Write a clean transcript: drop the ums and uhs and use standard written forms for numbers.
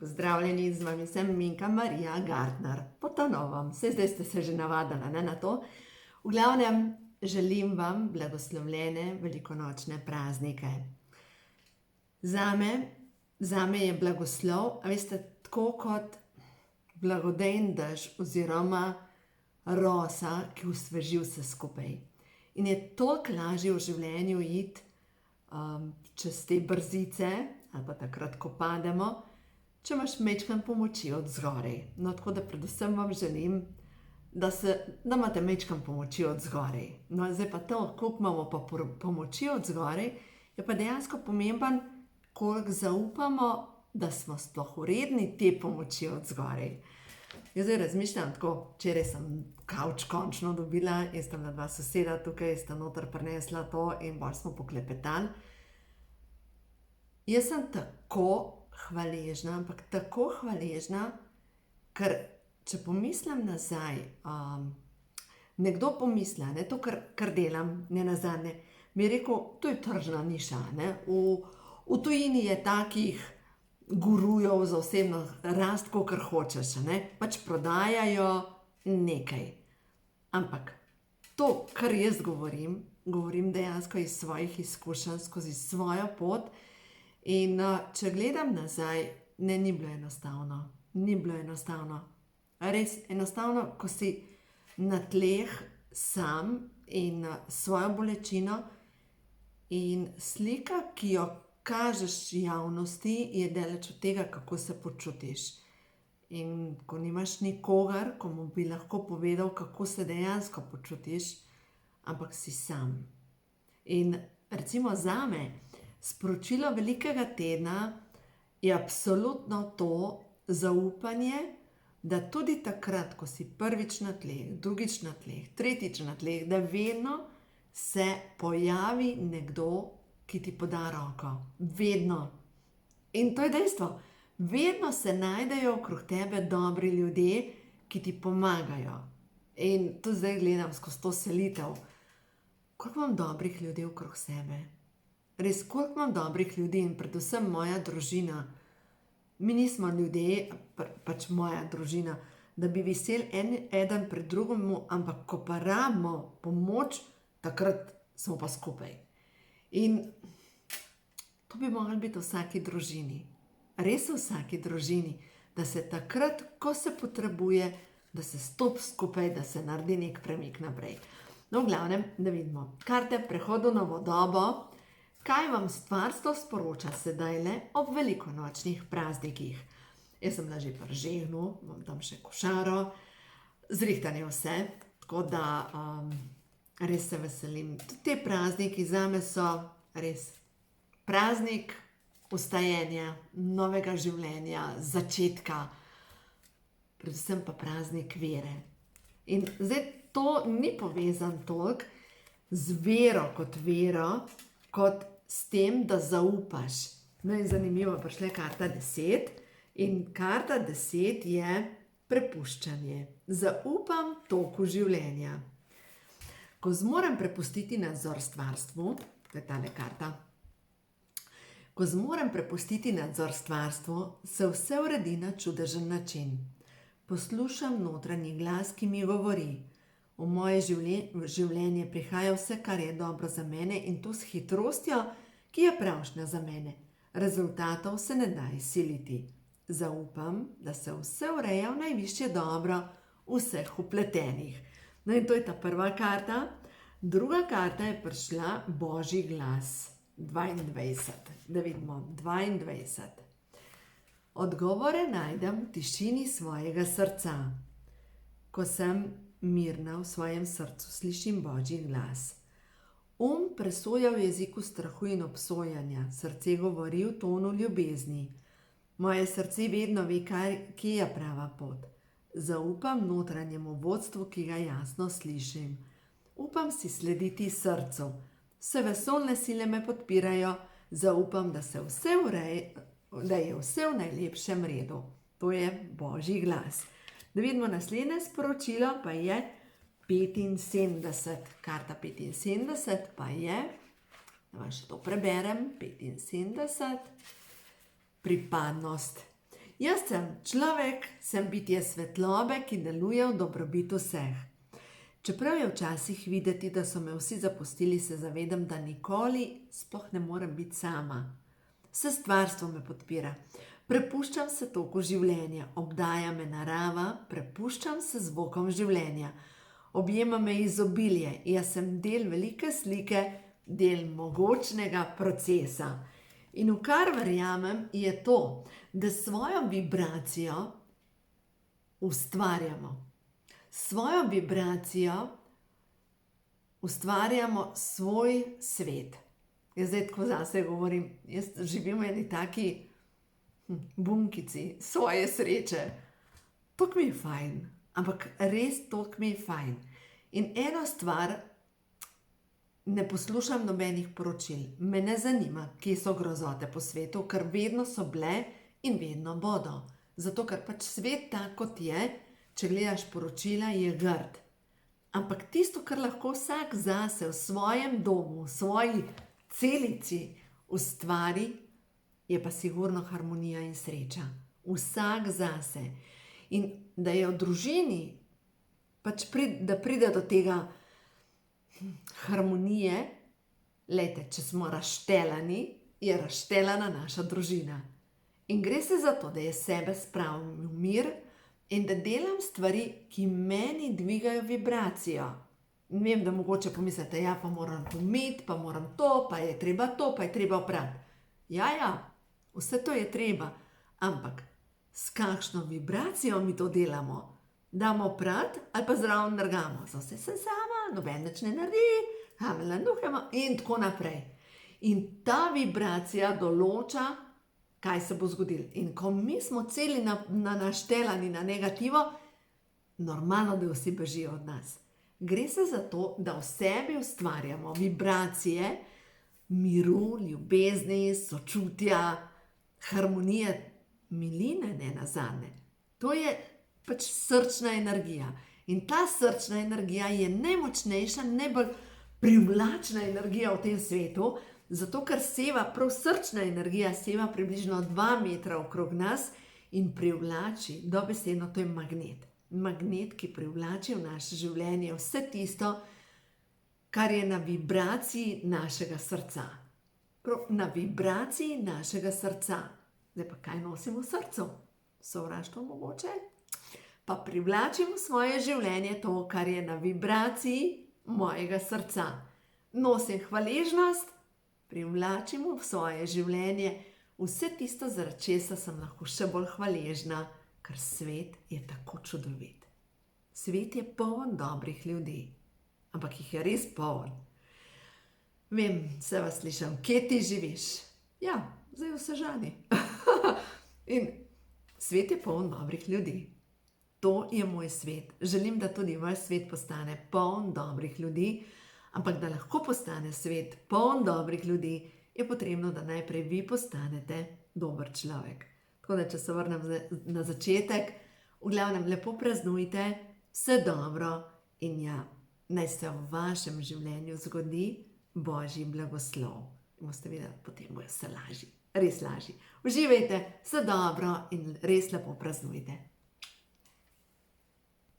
Pozdravljeni, z vami sem Minka Marija Gartner. Po ta novom, zdaj ste se že navadili na to. V glavnem, želim vam blagoslovljene velikonočne praznike. Zame je blagoslov, a veste, tako kot blagodejen dež oziroma rosa, ki osveži vse skupaj. In je toliko lažje v življenju iti čez te brzice, ali pa takrat, ko pademo, če imaš majčkeno pomoči od zgoraj. No, tako da predvsem vam želim, da imate majčkeno pomoči od zgoraj. No, zdaj pa to, koliko imamo pa pomoči od zgoraj, je pa dejansko pomemben, koliko zaupamo, da smo sploh vredni te pomoči od zgoraj. Jaz zdaj razmišljam tako, včeraj sem kavč končno dobila in sta bila dva soseda tukaj, sta noter prinesla to in bolj smo poklepetali. Jaz sem tako hvaležna, ampak tako hvaležna, ker če pomislim nazaj, nekdo pomisli, ne, to, kar delam, ne nazadnje, mi je rekel, to je tržna niša, ne, v tujini je takih gurujev za osebno rast, kakor hočeš, ne, pač prodajajo nekaj. Ampak to, kar jaz govorim dejansko iz svojih izkušenj, skozi svojo pot. In če gledam nazaj, ni bilo enostavno. Ni bilo enostavno. Res enostavno, ko si na tleh sam in svojo bolečino in slika, ki jo kažeš javnosti, je daleč od tega, kako se počutiš. In ko nimaš nikogar, komu bi lahko povedal, kako se dejansko počutiš, ampak si sam. In recimo zame, sporočilo velikega tedna je absolutno to zaupanje, da tudi takrat, ko si prvič na tleh, drugič na tleh, tretjič na tleh, da vedno se pojavi nekdo, ki ti poda roko. Vedno. In to je dejstvo. Vedno se najdejo okrog tebe dobri ljudje, ki ti pomagajo. In tu zdaj gledam skozi to selitev. Koliko imam dobrih ljudi okrog sebe? Res, koliko imam dobrih ljudi in predvsem moja družina. Mi nismo ljudje, pač moja družina, da bi viseli eden pred drugim, ampak ko pa rabimo pomoč, takrat smo pa skupaj. In to bi moralo biti v vsaki družini. Res v vsaki družini, da se takrat, ko se potrebuje, da se stopi skupaj, da se naredi nek premik naprej. No, v glavnem, da vidimo. Karte prehodu na novo dobo. Kaj vam stvarstvo sporoča sedajle ob velikonočnih praznikih? Jaz sem bila že pri žehnu, imam tam še košaro, zrihtanje vse, tako da res se veselim. Tudi te prazniki zame so res praznik vstajenja, novega življenja, začetka, predvsem pa praznik vere. In zdaj to ni povezan toliko z vero, kot s tem, da zaupaš. No in zanimivo, prišla je karta 10 in karta 10 je prepuščanje. Zaupam toku življenja. Ko zmorem prepustiti nadzor stvarstvu, to je tale karta, ko zmorem prepustiti nadzor stvarstvu, se vse uredi na čudežen način. Poslušam notranji glas, ki mi govori. V moje življenje prihaja vse, kar je dobro za mene in to s hitrostjo, ki je pravšnja za mene. Rezultatov se ne da izsiliti. Zaupam, da se vse ureja v najvišje dobro vseh vpletenih. No in to je ta prva karta. Druga karta je prišla Božji glas. 22. Da vidimo, 22. Odgovore najdem v tišini svojega srca. Ko sem mirna v svojem srcu, slišim Božji glas. Presoja v jeziku strahu in obsojanja, srce govori v tonu ljubezni. Moje srce vedno ve, kje je prava pot. Zaupam notranjemu vodstvu, ki ga jasno slišim. Upam si slediti srcu. Vse vesoljne sile me podpirajo, zaupam, da je vse v najlepšem redu. To je Božji glas. Da vidimo naslednje sporočilo, pa je 75. Karta 75 pa je, da vam še to preberem, 75, pripadnost. Jaz sem človek, sem bitje svetlobe, ki deluje v dobrobit vseh. Čeprav je včasih videti, da so me vsi zapustili, se zavedam, da nikoli sploh ne morem biti sama. Vse stvarstvo me podpira. Prepuščam se toku življenja, obdaja me narava, prepuščam se zvokom življenja. Objema me izobilje, jaz sem del velike slike, del mogočnega procesa. In v kar verjamem je to, da svojo vibracijo ustvarjamo. Svojo vibracijo ustvarjamo svoj svet. Jaz zdaj tako zase govorim, jaz živim v eni taki bunkici svoje sreče. Toliko mi je fajn, ampak res toliko mi je fajn. In eno stvar, ne poslušam nobenih poročil. Me ne zanima, kje so grozote po svetu, ker vedno so bile in vedno bodo. Zato, ker pač svet tak, kot je, če gledaš poročila, je grd. Ampak tisto, kar lahko vsak zase v svojem domu, v svoji celici ustvari, je pa sigurno harmonija in sreča. Vsak zase. In da je v družini, pač da pride do tega harmonije, lejte, če smo razštelani, je razštelana naša družina. In gre se za to, da je sebe spravim v mir in da delam stvari, ki meni dvigajo vibracijo. In vem, da mogoče pomislite, ja, pa moram pomiti, pa moram to, pa je treba to, pa je treba oprati. Ja, vse to je treba, ampak s kakšno vibracijo mi to delamo? Damo oprati ali pa zraven nergamo? Zase sem sama, noben nič ne naredi, hamela nuhemo in tako naprej. In ta vibracija določa, kaj se bo zgodilo. In ko mi smo celi naštelani na negativo, normalno, da vsi bežijo od nas. Gre se za to, da v sebi ustvarjamo vibracije miru, ljubezni, sočutja, harmonije, miline, ne nazadnje. To je pač srčna energija. In ta srčna energija je najmočnejša, najbolj privlačna energija v tem svetu, zato ker seva, prav srčna energija seva približno 2 metra okrog nas in privlači, dobesedno, to je magnet. Magnet, ki privlači v naše življenje vse tisto, kar je na vibraciji našega srca. Prav na vibraciji našega srca. Zdaj pa kaj nosim v srcu? Sovraštvo mogoče? Pa privlačim v svoje življenje to, kar je na vibraciji mojega srca. Nosim hvaležnost, privlačim v svoje življenje vse tisto, zaradi česa sem lahko še bolj hvaležna, ker svet je tako čudovit. Svet je poln dobrih ljudi, ampak jih je res poln. Vem, se vas slišam, kje ti živiš? Ja, zdaj v Sežani. In svet je poln dobrih ljudi. To je moj svet. Želim, da tudi vaš svet postane poln dobrih ljudi, ampak da lahko postane svet poln dobrih ljudi, je potrebno, da najprej vi postanete dober človek. Tako da, če se vrnem na začetek, v glavnem lepo praznujte, vse dobro in ja, naj se v vašem življenju zgodi Božji blagoslov. In boste videli, potem bojo vse lažji, res lažji. Uživajte, vse dobro in res lepo praznujte.